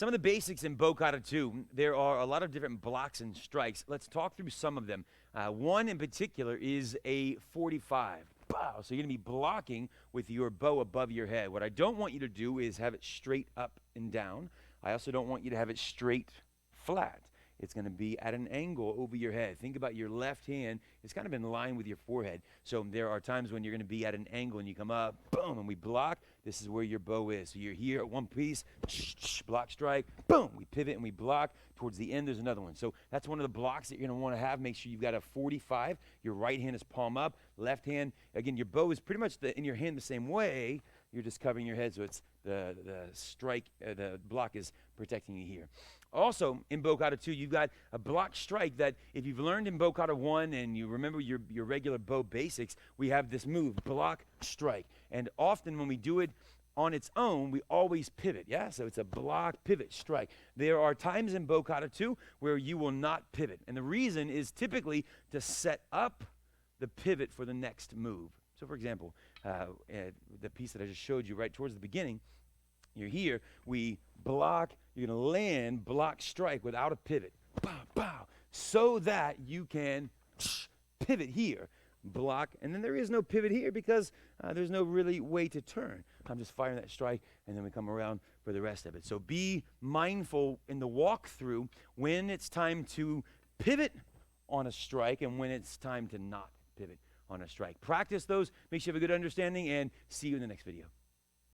Some of the basics in Bo Kata 2, there are a lot of different blocks and strikes. Let's talk through some of them. One in particular is a 45. Bow. So you're going to be blocking with your bow above your head. What I don't want you to do is have it straight up and down. I also don't want you to have it straight flat. It's going to be at an angle over your head. Think about your left hand. It's kind of in line with your forehead. So there are times when you're going to be at an angle and you come up, boom, and we block. This is where your bow is. So you're here at one piece, block, strike, boom. We pivot and we block. Towards the end, there's another one. So that's one of the blocks that you're going to want to have. Make sure you've got a 45. Your right hand is palm up. Left hand, again, your bow is pretty much in your hand the same way. You're just covering your head, so it's the strike, the block is protecting you here. Also, in Bo Kata 2, you've got a block strike that if you've learned in Bo Kata 1 and you remember your regular bow basics, we have this move, block, strike. And often when we do it on its own, we always pivot, yeah? So it's a block, pivot, strike. There are times in Bo Kata 2 where you will not pivot. And the reason is typically to set up the pivot for the next move. So for example, the piece that I just showed you right towards the beginning, you're here, we block, you're going to land, block, strike without a pivot. Bow, bow. So that you can pivot here, block, and then there is no pivot here because there's no really way to turn. I'm just firing that strike, and then we come around for the rest of it. So be mindful in the walkthrough when it's time to pivot on a strike and when it's time to not pivot on a strike. Practice those, make sure you have a good understanding, and see you in the next video.